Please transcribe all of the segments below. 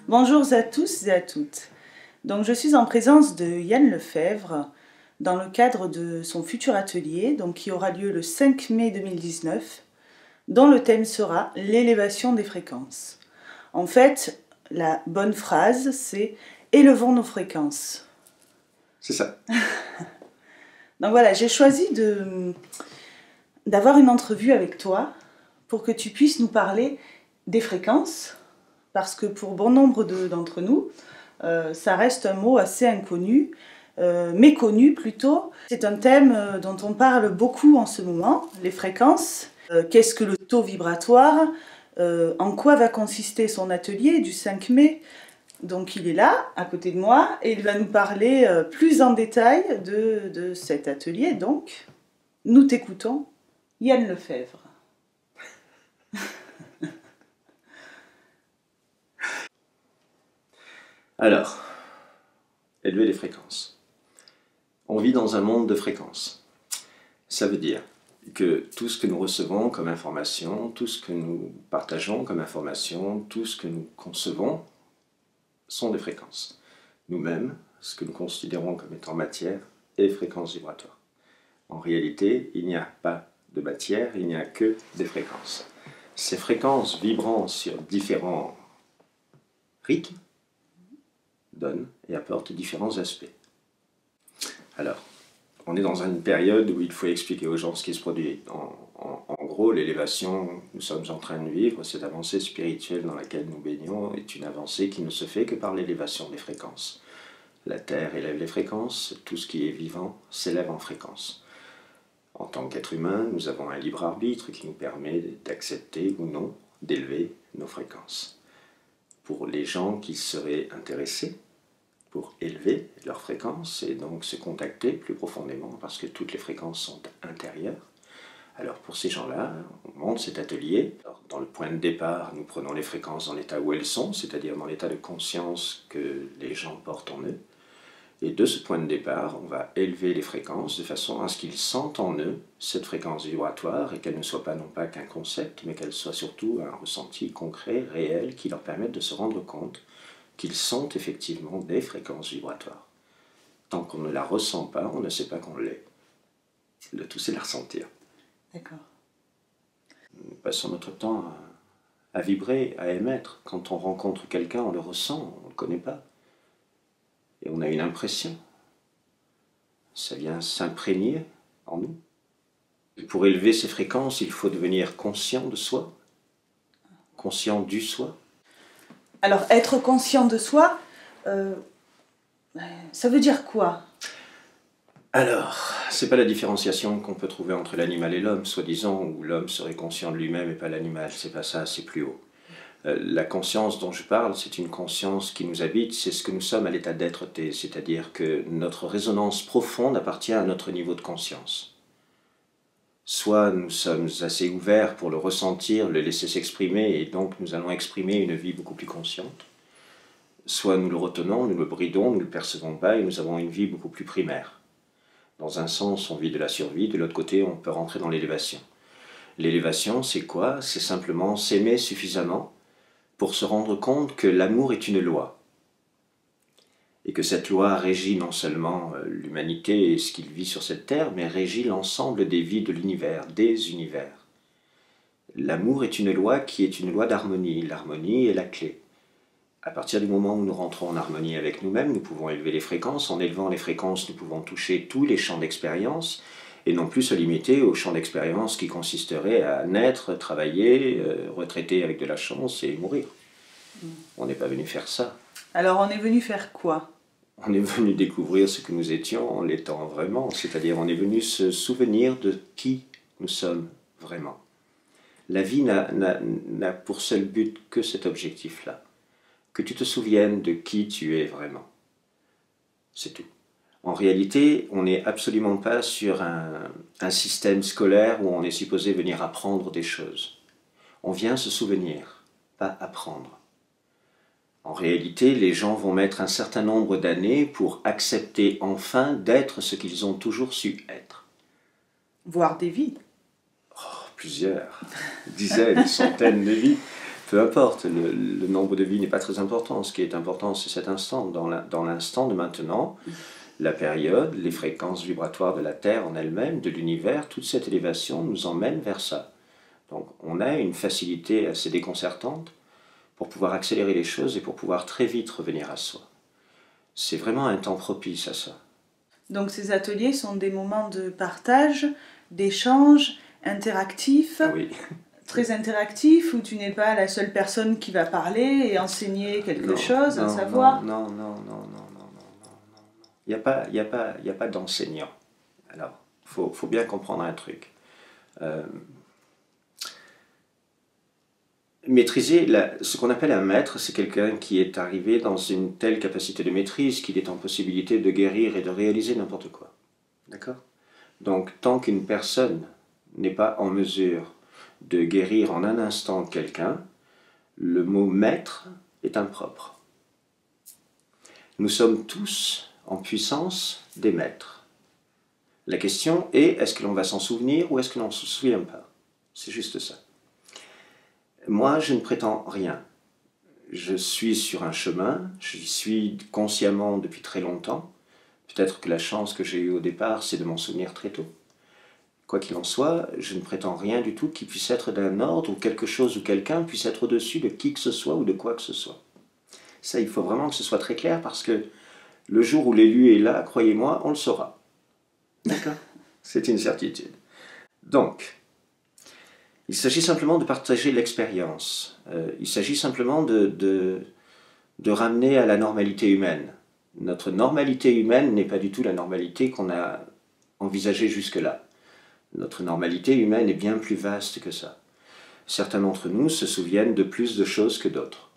Bonjour à tous et à toutes. Donc, je suis en présence de Yann Lefebvre dans le cadre de son futur atelier qui aura lieu le 5 mai 2019, dont le thème sera l'élévation des fréquences. En fait, la bonne phrase, c'est « élevons nos fréquences ». C'est ça. Donc voilà, j'ai choisi d'avoir une entrevue avec toi pour que tu puisses nous parler des fréquences, parce que pour bon nombre d'entre nous, ça reste un mot assez inconnu, méconnu plutôt. C'est un thème dont on parle beaucoup en ce moment, les fréquences. Qu'est-ce que le taux vibratoire? En quoi va consister son atelier du 5 mai? Donc il est là, à côté de moi, et il va nous parler plus en détail de cet atelier. Donc, nous t'écoutons, Yann Lefebvre. Alors, élever les fréquences. On vit dans un monde de fréquences. Ça veut dire que tout ce que nous recevons comme information, tout ce que nous partageons comme information, tout ce que nous concevons sont des fréquences. Nous-mêmes, ce que nous considérons comme étant matière, est fréquence vibratoire. En réalité, il n'y a pas de matière, il n'y a que des fréquences. Ces fréquences vibrant sur différents rythmes donnent et apportent différents aspects. Alors, on est dans une période où il faut expliquer aux gens ce qui se produit. En gros, l'élévation que nous sommes en train de vivre, cette avancée spirituelle dans laquelle nous baignons, est une avancée qui ne se fait que par l'élévation des fréquences. La Terre élève les fréquences, tout ce qui est vivant s'élève en fréquence. En tant qu'être humain, nous avons un libre arbitre qui nous permet d'accepter ou non d'élever nos fréquences. Pour les gens qui seraient intéressés pour élever leur fréquence et donc se contacter plus profondément parce que toutes les fréquences sont intérieures. Alors pour ces gens-là, on monte cet atelier. Alors, dans le point de départ, nous prenons les fréquences dans l'état où elles sont, c'est-à-dire dans l'état de conscience que les gens portent en eux. Et de ce point de départ, on va élever les fréquences de façon à ce qu'ils sentent en eux cette fréquence vibratoire et qu'elle ne soit pas non pas qu'un concept, mais qu'elle soit surtout un ressenti concret, réel, qui leur permette de se rendre compte qu'ils sont effectivement des fréquences vibratoires. Tant qu'on ne la ressent pas, on ne sait pas qu'on l'est. Le tout, c'est la ressentir. D'accord. Nous passons notre temps à vibrer, à émettre. Quand on rencontre quelqu'un, on le ressent, on ne le connaît pas. Et on a une impression. Ça vient s'imprégner en nous. Et pour élever ces fréquences, il faut devenir conscient de soi, conscient du soi. Alors, être conscient de soi, ça veut dire quoi? Alors, c'est pas la différenciation qu'on peut trouver entre l'animal et l'homme, soi-disant, où l'homme serait conscient de lui-même et pas l'animal. C'est pas ça, c'est plus haut. La conscience dont je parle, c'est une conscience qui nous habite, c'est ce que nous sommes à l'état d'être-té, c'est-à-dire que notre résonance profonde appartient à notre niveau de conscience. Soit nous sommes assez ouverts pour le ressentir, le laisser s'exprimer, et donc nous allons exprimer une vie beaucoup plus consciente. Soit nous le retenons, nous le bridons, nous ne le percevons pas, et nous avons une vie beaucoup plus primaire. Dans un sens, on vit de la survie, de l'autre côté, on peut rentrer dans l'élévation. L'élévation, c'est quoi? C'est simplement s'aimer suffisamment pour se rendre compte que l'amour est une loi. Et que cette loi régit non seulement l'humanité et ce qu'il vit sur cette terre, mais régit l'ensemble des vies de l'univers, des univers. L'amour est une loi qui est une loi d'harmonie. L'harmonie est la clé. À partir du moment où nous rentrons en harmonie avec nous-mêmes, nous pouvons élever les fréquences. En élevant les fréquences, nous pouvons toucher tous les champs d'expérience et non plus se limiter aux champs d'expérience qui consisteraient à naître, travailler, retraiter avec de la chance et mourir. On n'est pas venu faire ça. Alors, on est venu faire quoi? On est venu découvrir ce que nous étions en l'étant vraiment, c'est-à-dire on est venu se souvenir de qui nous sommes vraiment. La vie n'a pour seul but que cet objectif-là, que tu te souviennes de qui tu es vraiment. C'est tout. En réalité, on n'est absolument pas sur un système scolaire où on est supposé venir apprendre des choses. On vient se souvenir, pas apprendre. En réalité, les gens vont mettre un certain nombre d'années pour accepter enfin d'être ce qu'ils ont toujours su être. Voire des vies. Oh, plusieurs, dizaines, centaines de vies. peu importe, le nombre de vies n'est pas très important. Ce qui est important, c'est cet instant. Dans l'instant de maintenant, la période, les fréquences vibratoires de la Terre en elle-même, de l'univers, toute cette élévation nous emmène vers ça. Donc on a une facilité assez déconcertante pour pouvoir accélérer les choses et pour pouvoir très vite revenir à soi. C'est vraiment un temps propice à ça. Donc ces ateliers sont des moments de partage, d'échange, interactifs, Oui. très interactifs, où tu n'es pas la seule personne qui va parler et enseigner quelque chose, un savoir. Non. Il n'y a pas d'enseignant. Alors, faut bien comprendre un truc. Maîtriser, ce qu'on appelle un maître, c'est quelqu'un qui est arrivé dans une telle capacité de maîtrise qu'il est en possibilité de guérir et de réaliser n'importe quoi. D'accord? Donc, tant qu'une personne n'est pas en mesure de guérir en un instant quelqu'un, le mot maître est impropre. Nous sommes tous en puissance des maîtres. La question est, est-ce que l'on va s'en souvenir ou est-ce que l'on ne se souvient pas? C'est juste ça. Moi, je ne prétends rien. Je suis sur un chemin, j'y suis consciemment depuis très longtemps. Peut-être que la chance que j'ai eue au départ, c'est de m'en souvenir très tôt. Quoi qu'il en soit, je ne prétends rien du tout qui puisse être d'un ordre ou quelque chose ou quelqu'un puisse être au-dessus de qui que ce soit ou de quoi que ce soit. Ça, il faut vraiment que ce soit très clair parce que le jour où l'élu est là, croyez-moi, on le saura. D'accord? C'est une certitude. Donc, il s'agit simplement de partager l'expérience. Il s'agit simplement de ramener à la normalité humaine. Notre normalité humaine n'est pas du tout la normalité qu'on a envisagée jusque-là. Notre normalité humaine est bien plus vaste que ça. Certains d'entre nous se souviennent de plus de choses que d'autres.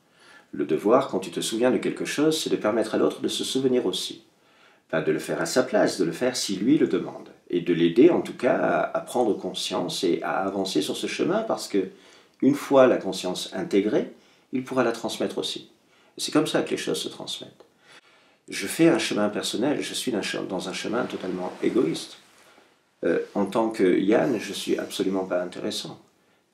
Le devoir, quand tu te souviens de quelque chose, c'est de permettre à l'autre de se souvenir aussi. Pas de le faire à sa place, de le faire si lui le demande. Et de l'aider en tout cas à prendre conscience et à avancer sur ce chemin parce que une fois la conscience intégrée, il pourra la transmettre aussi. C'est comme ça que les choses se transmettent. Je fais un chemin personnel, je suis dans un chemin totalement égoïste. En tant que Yann, je ne suis absolument pas intéressant.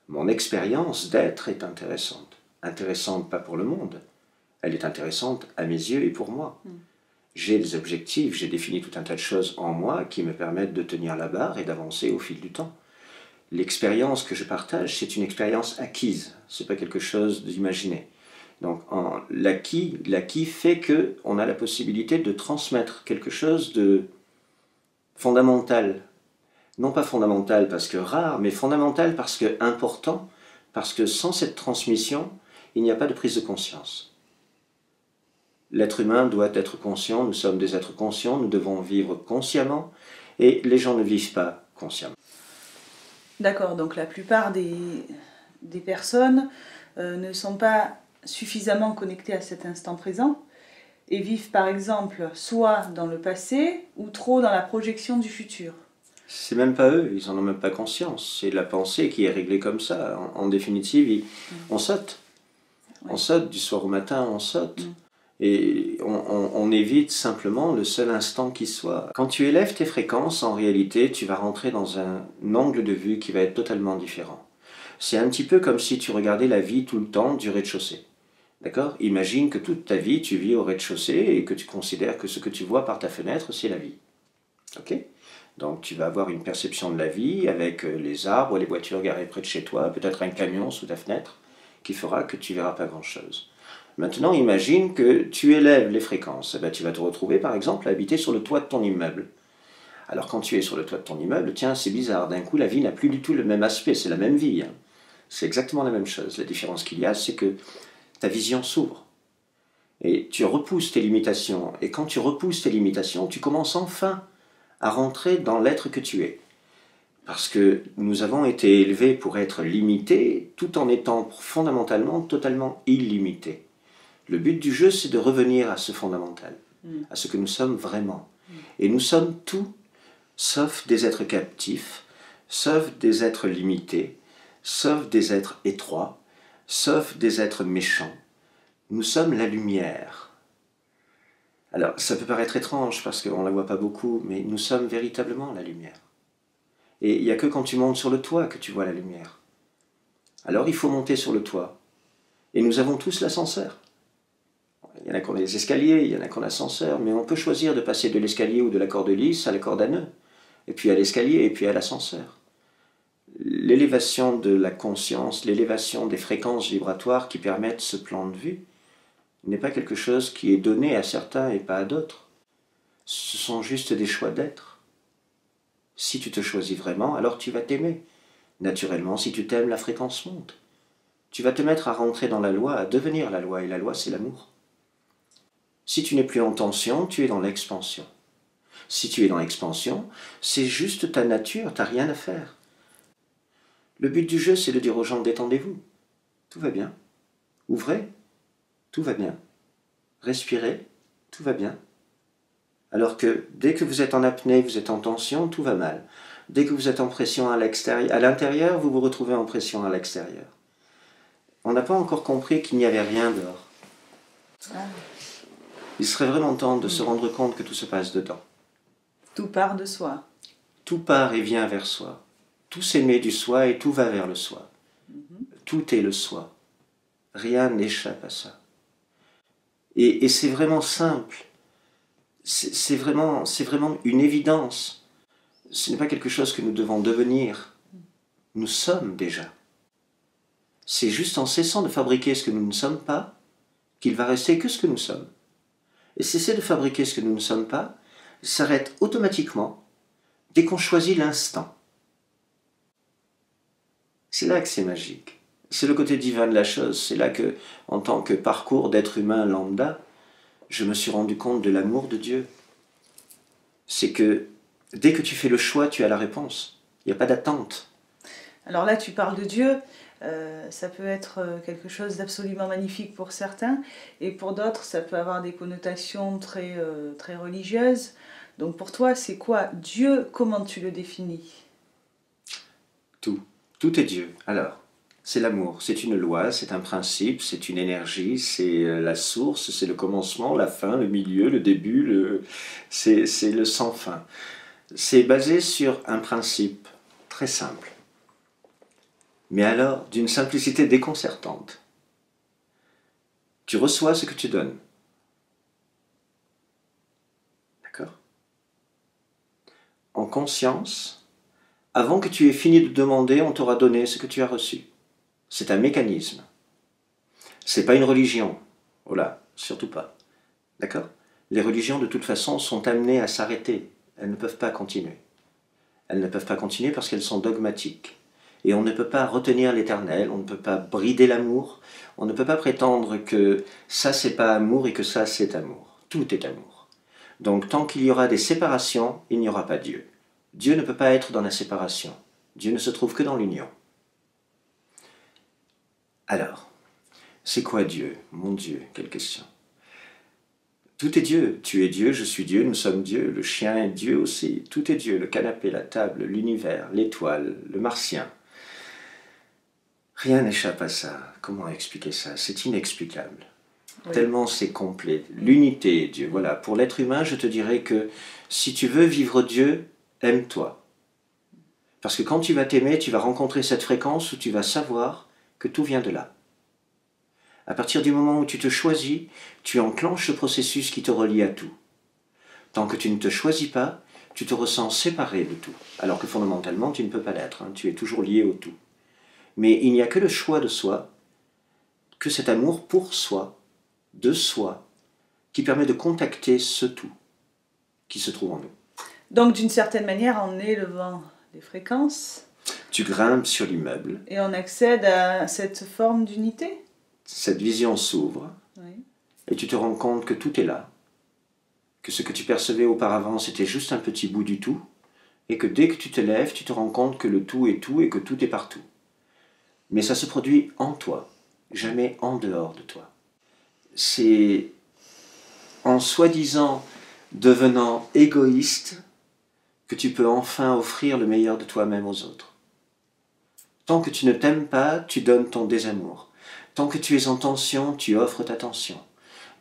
Mon expérience d'être est intéressante. Intéressante pas pour le monde, elle est intéressante à mes yeux et pour moi. J'ai des objectifs, j'ai défini tout un tas de choses en moi qui me permettent de tenir la barre et d'avancer au fil du temps. L'expérience que je partage, c'est une expérience acquise, ce n'est pas quelque chose d'imaginé. Donc l'acquis fait qu'on a la possibilité de transmettre quelque chose de fondamental. Non pas fondamental parce que rare, mais fondamental parce que important, parce que sans cette transmission, il n'y a pas de prise de conscience. L'être humain doit être conscient, nous sommes des êtres conscients, nous devons vivre consciemment, et les gens ne vivent pas consciemment. D'accord, donc la plupart des personnes ne sont pas suffisamment connectées à cet instant présent, et vivent par exemple soit dans le passé, ou trop dans la projection du futur. C'est même pas eux, ils n'en ont même pas conscience, c'est la pensée qui est réglée comme ça. En définitive, on saute. Ouais. On saute du soir au matin, on saute. Et on évite simplement le seul instant qui soit. Quand tu élèves tes fréquences, en réalité, tu vas rentrer dans un angle de vue qui va être totalement différent. C'est un petit peu comme si tu regardais la vie tout le temps du rez-de-chaussée. D'accord? Imagine que toute ta vie, tu vis au rez-de-chaussée et que tu considères que ce que tu vois par ta fenêtre, c'est la vie. Ok? Donc tu vas avoir une perception de la vie avec les arbres, les voitures garées près de chez toi, peut-être un camion sous ta fenêtre, qui fera que tu ne verras pas grand-chose. Maintenant, imagine que tu élèves les fréquences. Eh bien, tu vas te retrouver, par exemple, à habiter sur le toit de ton immeuble. Alors, quand tu es sur le toit de ton immeuble, tiens, c'est bizarre. D'un coup, la vie n'a plus du tout le même aspect. C'est la même vie. Hein. C'est exactement la même chose. La différence qu'il y a, c'est que ta vision s'ouvre. Et tu repousses tes limitations. Et quand tu repousses tes limitations, tu commences enfin à rentrer dans l'être que tu es. Parce que nous avons été élevés pour être limités, tout en étant fondamentalement totalement illimités. Le but du jeu, c'est de revenir à ce fondamental, à ce que nous sommes vraiment. Et nous sommes tout, sauf des êtres captifs, sauf des êtres limités, sauf des êtres étroits, sauf des êtres méchants. Nous sommes la lumière. Alors, ça peut paraître étrange parce qu'on ne la voit pas beaucoup, mais nous sommes véritablement la lumière. Et il n'y a que quand tu montes sur le toit que tu vois la lumière. Alors, il faut monter sur le toit. Et nous avons tous l'ascenseur. Il y en a qui ont des escaliers, il y en a qui ont l'ascenseur, mais on peut choisir de passer de l'escalier ou de la corde lisse à la corde à nœud, et puis à l'escalier, et puis à l'ascenseur. L'élévation de la conscience, l'élévation des fréquences vibratoires qui permettent ce plan de vue n'est pas quelque chose qui est donné à certains et pas à d'autres. Ce sont juste des choix d'être. Si tu te choisis vraiment, alors tu vas t'aimer. Naturellement, si tu t'aimes, la fréquence monte. Tu vas te mettre à rentrer dans la loi, à devenir la loi, et la loi, c'est l'amour. Si tu n'es plus en tension, tu es dans l'expansion. Si tu es dans l'expansion, c'est juste ta nature, tu n'as rien à faire. Le but du jeu, c'est de dire aux gens, détendez-vous. Tout va bien. Ouvrez. Tout va bien. Respirez. Tout va bien. Alors que dès que vous êtes en apnée, vous êtes en tension, tout va mal. Dès que vous êtes en pression à l'intérieur, vous vous retrouvez en pression à l'extérieur. On n'a pas encore compris qu'il n'y avait rien dehors. Il serait vraiment temps de se rendre compte que tout se passe dedans. Tout part de soi. Tout part et vient vers soi. Tout s'émet du soi et tout va vers le soi. Tout est le soi. Rien n'échappe à ça. Et c'est vraiment simple. C'est vraiment une évidence. Ce n'est pas quelque chose que nous devons devenir. Nous sommes déjà. C'est juste en cessant de fabriquer ce que nous ne sommes pas qu'il va rester que ce que nous sommes. Et cesser de fabriquer ce que nous ne sommes pas s'arrête automatiquement dès qu'on choisit l'instant. C'est là que c'est magique. C'est le côté divin de la chose. C'est là que, en tant que parcours d'être humain lambda, je me suis rendu compte de l'amour de Dieu. C'est que dès que tu fais le choix, tu as la réponse. Il n'y a pas d'attente. Alors là, tu parles de Dieu. Ça peut être quelque chose d'absolument magnifique pour certains, et pour d'autres, ça peut avoir des connotations très religieuses. Donc pour toi, c'est quoi Dieu? Comment tu le définis? Tout est Dieu. Alors, c'est l'amour, c'est une loi, c'est un principe, c'est une énergie, c'est la source, c'est le commencement, la fin, le milieu, le début, c'est le sans fin. C'est basé sur un principe très simple, mais alors d'une simplicité déconcertante. Tu reçois ce que tu donnes. D'accord? En conscience, avant que tu aies fini de demander, on t'aura donné ce que tu as reçu. C'est un mécanisme. C'est pas une religion. Oh là, surtout pas. D'accord? Les religions, de toute façon, sont amenées à s'arrêter. Elles ne peuvent pas continuer. Elles ne peuvent pas continuer parce qu'elles sont dogmatiques. Et on ne peut pas retenir l'éternel, on ne peut pas brider l'amour, on ne peut pas prétendre que ça c'est pas amour et que ça c'est amour. Tout est amour. Donc tant qu'il y aura des séparations, il n'y aura pas Dieu. Dieu ne peut pas être dans la séparation. Dieu ne se trouve que dans l'union. Alors, c'est quoi Dieu? Mon Dieu, quelle question. Tout est Dieu. Tu es Dieu, je suis Dieu, nous sommes Dieu. Le chien est Dieu aussi. Tout est Dieu. Le canapé, la table, l'univers, l'étoile, le martien. Rien n'échappe à ça. Comment expliquer ça? C'est inexplicable. Oui. Tellement c'est complet. L'unité est Dieu. Voilà. Pour l'être humain, je te dirais que si tu veux vivre Dieu, aime-toi. Parce que quand tu vas t'aimer, tu vas rencontrer cette fréquence où tu vas savoir que tout vient de là. À partir du moment où tu te choisis, tu enclenches ce processus qui te relie à tout. Tant que tu ne te choisis pas, tu te ressens séparé de tout. Alors que fondamentalement, tu ne peux pas l'être. Hein, tu es toujours lié au tout. Mais il n'y a que le choix de soi, que cet amour pour soi, de soi, qui permet de contacter ce tout qui se trouve en nous. Donc d'une certaine manière, en élevant les fréquences, tu grimpes sur l'immeuble. Et on accède à cette forme d'unité. Cette vision s'ouvre. Oui. Et tu te rends compte que tout est là. Que ce que tu percevais auparavant, c'était juste un petit bout du tout. Et que dès que tu te lèves, tu te rends compte que le tout et que tout est partout. Mais ça se produit en toi, jamais en dehors de toi. C'est en soi-disant devenant égoïste que tu peux enfin offrir le meilleur de toi-même aux autres. Tant que tu ne t'aimes pas, tu donnes ton désamour. Tant que tu es en tension, tu offres ta tension.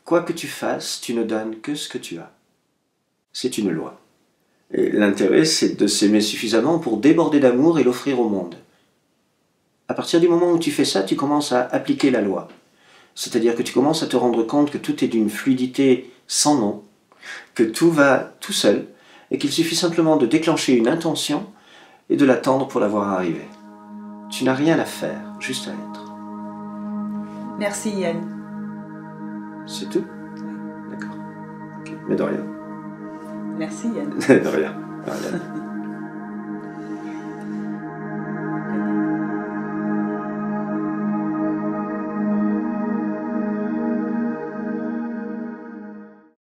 Quoi que tu fasses, tu ne donnes que ce que tu as. C'est une loi. Et l'intérêt, c'est de s'aimer suffisamment pour déborder d'amour et l'offrir au monde. À partir du moment où tu fais ça, tu commences à appliquer la loi. C'est-à-dire que tu commences à te rendre compte que tout est d'une fluidité sans nom, que tout va tout seul, et qu'il suffit simplement de déclencher une intention et de l'attendre pour la voir arriver. Tu n'as rien à faire, juste à être. Merci Yann. C'est tout? D'accord. Okay. Mais de rien. Merci Yann. De rien. De rien.